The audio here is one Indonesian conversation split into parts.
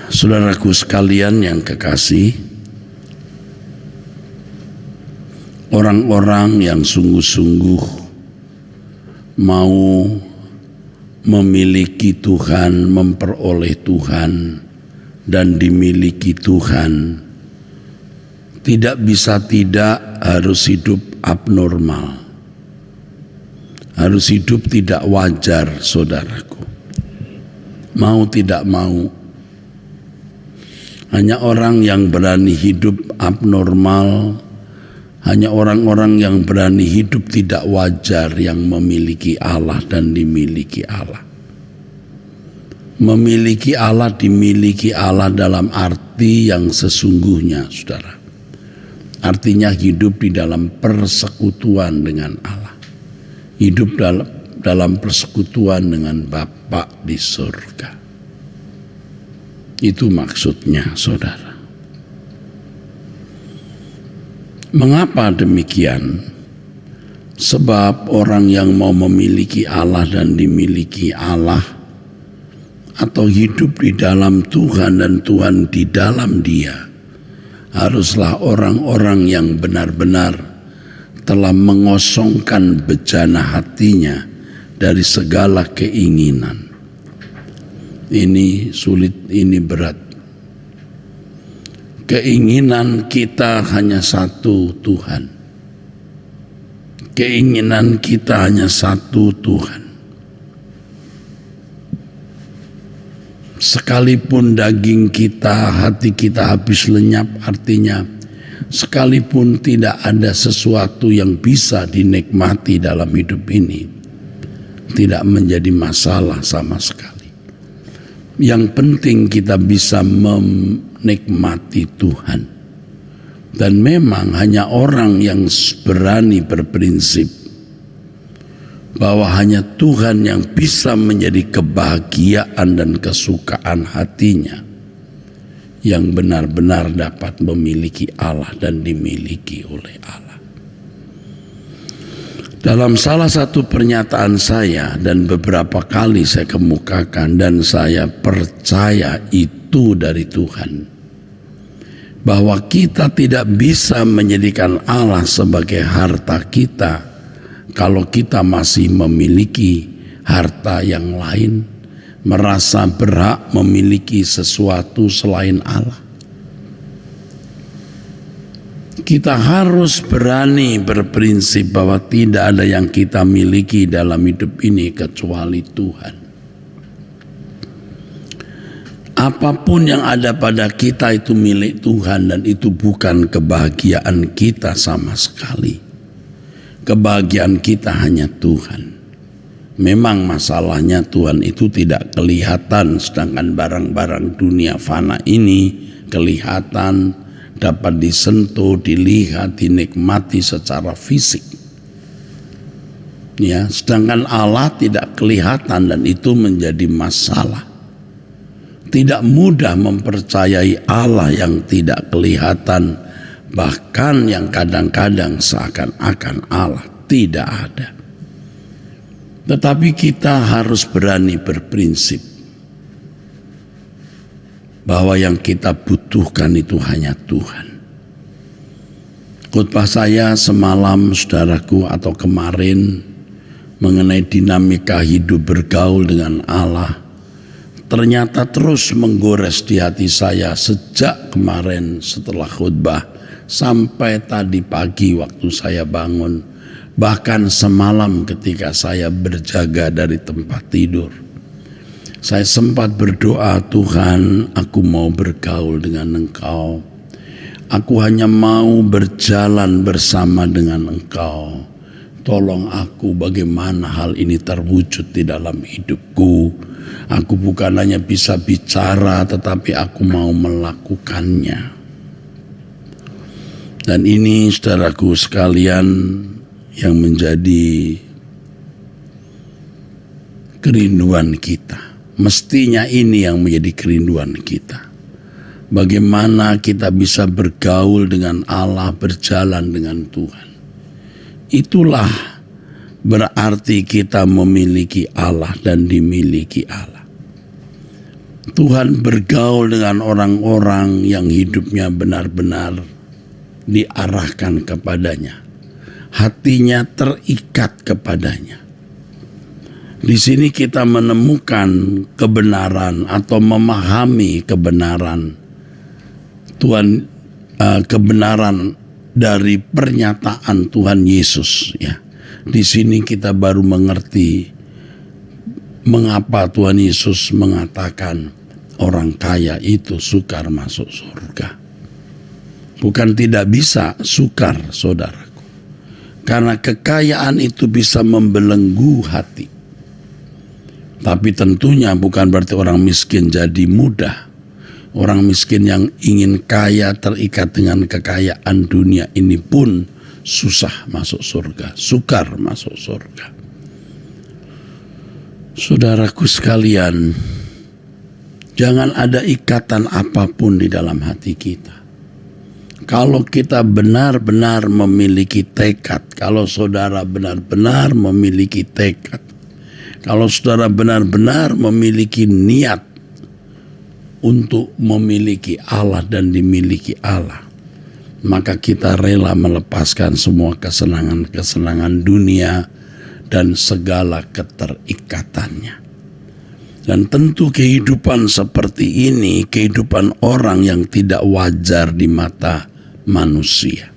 Saudaraku sekalian yang kekasih, orang-orang yang sungguh-sungguh mau memiliki Tuhan, memperoleh Tuhan, dan dimiliki Tuhan, tidak bisa tidak harus hidup abnormal, harus hidup tidak wajar, saudaraku. Mau tidak mau, hanya orang yang berani hidup abnormal, hanya orang-orang yang berani hidup tidak wajar yang memiliki Allah dan dimiliki Allah. Memiliki Allah, dimiliki Allah dalam arti yang sesungguhnya, saudara. Artinya hidup di dalam persekutuan dengan Allah. Hidup dalam persekutuan dengan Bapa di surga. Itu maksudnya, saudara. Mengapa demikian? Sebab orang yang mau memiliki Allah dan dimiliki Allah, atau hidup di dalam Tuhan dan Tuhan di dalam dia, haruslah orang-orang yang benar-benar telah mengosongkan bejana hatinya dari segala keinginan. Ini sulit, ini berat. Keinginan kita hanya satu, Tuhan. Keinginan kita hanya satu, Tuhan. Sekalipun daging kita, hati kita habis lenyap, artinya sekalipun tidak ada sesuatu yang bisa dinikmati dalam hidup ini, tidak menjadi masalah sama sekali. Yang penting kita bisa menikmati Tuhan. Dan memang hanya orang yang berani berprinsip bahwa hanya Tuhan yang bisa menjadi kebahagiaan dan kesukaan hatinya, yang benar-benar dapat memiliki Allah dan dimiliki oleh Allah. Dalam salah satu pernyataan saya, dan beberapa kali saya kemukakan dan saya percaya itu dari Tuhan, bahwa kita tidak bisa menjadikan Allah sebagai harta kita kalau kita masih memiliki harta yang lain, merasa berhak memiliki sesuatu selain Allah. Kita harus berani berprinsip bahwa tidak ada yang kita miliki dalam hidup ini kecuali Tuhan. Apapun yang ada pada kita itu milik Tuhan, dan itu bukan kebahagiaan kita sama sekali. Kebahagiaan kita hanya Tuhan. Memang masalahnya Tuhan itu tidak kelihatan, sedangkan barang-barang dunia fana ini kelihatan, dapat disentuh, dilihat, dinikmati secara fisik. Ya, sedangkan Allah tidak kelihatan, dan itu menjadi masalah. Tidak mudah mempercayai Allah yang tidak kelihatan, bahkan yang kadang-kadang seakan-akan Allah tidak ada. Tetapi kita harus berani berprinsip bahwa yang kita butuhkan itu hanya Tuhan. Khotbah saya semalam, saudaraku, atau kemarin, mengenai dinamika hidup bergaul dengan Allah, ternyata terus menggores di hati saya sejak kemarin setelah khotbah sampai tadi pagi waktu saya bangun, bahkan semalam ketika saya berjaga dari tempat tidur. Saya sempat berdoa, Tuhan, aku mau bergaul dengan Engkau. Aku hanya mau berjalan bersama dengan Engkau. Tolong aku bagaimana hal ini terwujud di dalam hidupku. Aku bukan hanya bisa bicara, tetapi aku mau melakukannya. Dan ini, saudaraku sekalian, yang menjadi kerinduan kita. Mestinya ini yang menjadi kerinduan kita. Bagaimana kita bisa bergaul dengan Allah, berjalan dengan Tuhan. Itulah berarti kita memiliki Allah dan dimiliki Allah. Tuhan bergaul dengan orang-orang yang hidupnya benar-benar diarahkan kepadanya. Hatinya terikat kepadanya. Di sini kita menemukan kebenaran atau memahami kebenaran Tuhan, kebenaran dari pernyataan Tuhan Yesus. Ya, di sini kita baru mengerti mengapa Tuhan Yesus mengatakan orang kaya itu sukar masuk surga. Bukan tidak bisa, sukar, saudaraku. Karena kekayaan itu bisa membelenggu hati. Tapi tentunya bukan berarti orang miskin jadi mudah. Orang miskin yang ingin kaya terikat dengan kekayaan dunia ini pun susah masuk surga, sukar masuk surga. Saudaraku sekalian, jangan ada ikatan apapun di dalam hati kita. Kalau kita benar-benar memiliki tekad, kalau saudara benar-benar memiliki tekad, kalau saudara benar-benar memiliki niat untuk memiliki Allah dan dimiliki Allah, maka kita rela melepaskan semua kesenangan-kesenangan dunia dan segala keterikatannya. Dan tentu kehidupan seperti ini, kehidupan orang yang tidak wajar di mata manusia.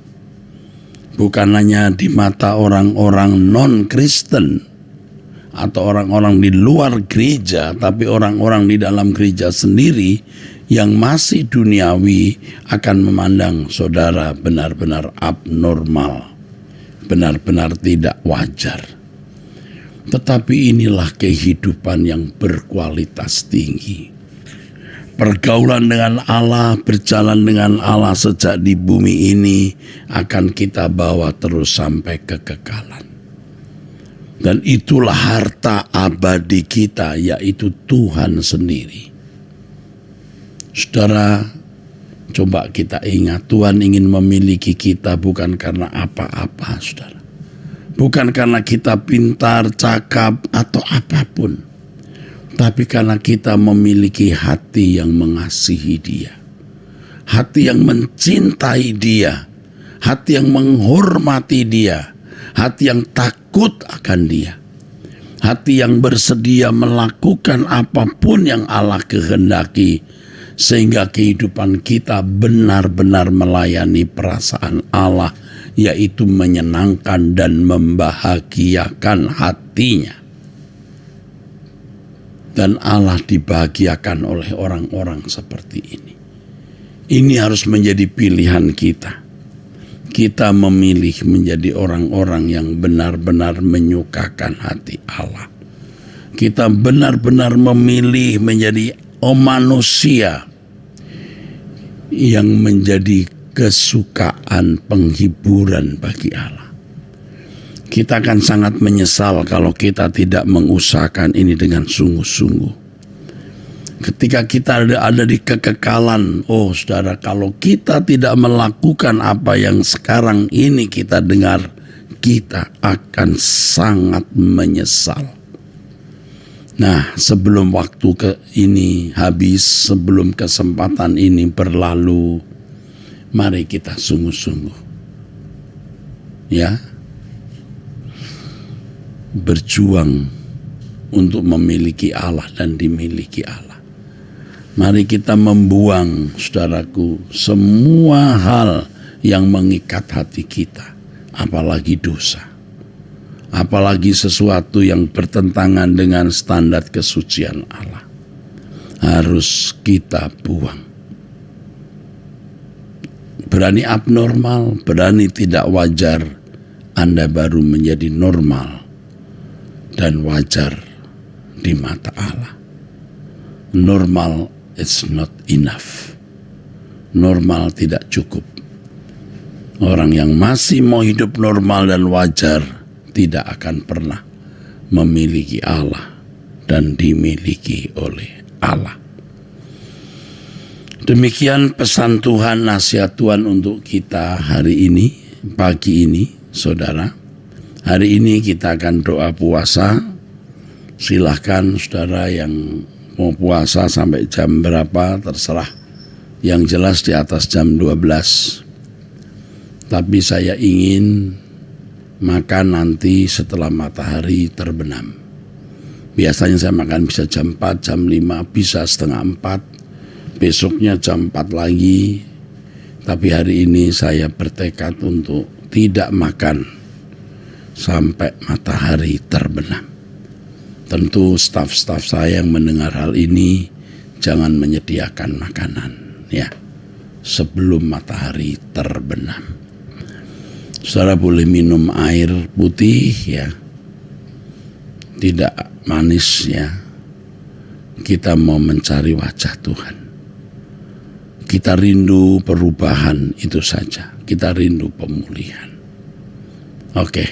Bukan hanya di mata orang-orang non-Kristen atau orang-orang di luar gereja, tapi orang-orang di dalam gereja sendiri yang masih duniawi akan memandang saudara benar-benar abnormal, benar-benar tidak wajar. Tetapi inilah kehidupan yang berkualitas tinggi. Pergaulan dengan Allah, berjalan dengan Allah sejak di bumi ini akan kita bawa terus sampai kekekalan. Dan itulah harta abadi kita, yaitu Tuhan sendiri. Saudara, coba kita ingat, Tuhan ingin memiliki kita bukan karena apa-apa, saudara. Bukan karena kita pintar, cakap, atau apapun. Tapi karena kita memiliki hati yang mengasihi Dia. Hati yang mencintai Dia. Hati yang menghormati Dia. Hati yang takut akan Dia. Hati yang bersedia melakukan apapun yang Allah kehendaki. Sehingga kehidupan kita benar-benar melayani perasaan Allah, yaitu menyenangkan dan membahagiakan hatinya. Dan Allah dibahagiakan oleh orang-orang seperti ini. Ini harus menjadi pilihan kita. Kita memilih menjadi orang-orang yang benar-benar menyukakan hati Allah. Kita benar-benar memilih menjadi manusia yang menjadi kesukaan penghiburan bagi Allah. Kita akan sangat menyesal kalau kita tidak mengusahakan ini dengan sungguh-sungguh. Ketika kita ada di kekekalan, oh saudara, kalau kita tidak melakukan apa yang sekarang ini kita dengar, kita akan sangat menyesal. Nah, sebelum waktu ini habis, sebelum kesempatan ini berlalu, mari kita sungguh-sungguh, ya, berjuang untuk memiliki Allah dan dimiliki Allah. Mari kita membuang, saudaraku, semua hal yang mengikat hati kita, apalagi dosa, apalagi sesuatu yang bertentangan dengan standar kesucian Allah. Harus kita buang. Berani abnormal, berani tidak wajar, Anda baru menjadi normal dan wajar di mata Allah. Normal is not enough. Normal tidak cukup. Orang yang masih mau hidup normal dan wajar tidak akan pernah memiliki Allah dan dimiliki oleh Allah. Demikian pesan Tuhan, nasihat Tuhan untuk kita hari ini, pagi ini, saudara. Hari ini kita akan doa puasa. Silahkan saudara yang mau puasa sampai jam berapa terserah, yang jelas di atas jam 12. Tapi saya ingin makan nanti setelah matahari terbenam. Biasanya saya makan bisa jam 4, jam 5, bisa setengah 4, besoknya jam 4 lagi. Tapi hari ini saya bertekad untuk tidak makan sampai matahari terbenam. Tentu staf-staf saya yang mendengar hal ini jangan menyediakan makanan ya sebelum matahari terbenam. Saudara boleh minum air putih ya, tidak manis ya. Kita mau mencari wajah Tuhan. Kita rindu perubahan, itu saja. Kita rindu pemulihan. Oke,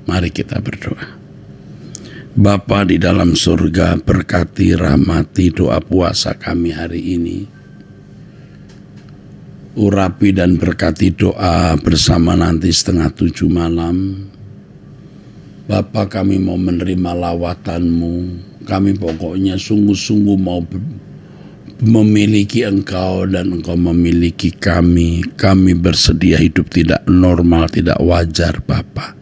mari kita berdoa. Bapa di dalam surga, berkati, rahmati doa puasa kami hari ini. Urapi dan berkati doa bersama nanti 6:30 malam. Bapa, kami mau menerima lawatan-Mu. Kami pokoknya sungguh-sungguh mau memiliki Engkau dan Engkau memiliki kami. Kami bersedia hidup tidak normal, tidak wajar Bapa.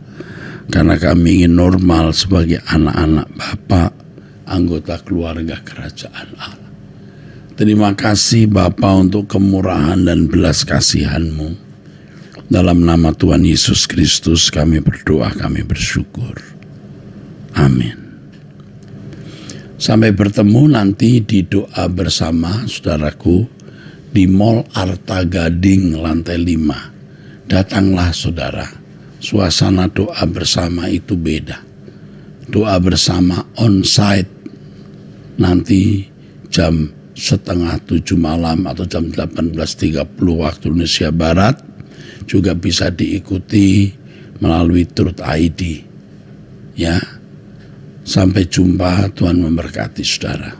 Karena kami ingin normal sebagai anak-anak Bapa, anggota keluarga kerajaan Allah. Terima kasih Bapa untuk kemurahan dan belas kasihan-Mu. Dalam nama Tuhan Yesus Kristus kami berdoa, kami bersyukur. Amin. Sampai bertemu nanti di doa bersama saudaraku di Mall Arta Gading lantai 5. Datanglah saudara. Suasana doa bersama itu beda. Doa bersama on-site nanti jam 6:30 malam atau jam 18.30 waktu Indonesia Barat. Juga bisa diikuti melalui Truth ID. Ya, sampai jumpa, Tuhan memberkati saudara.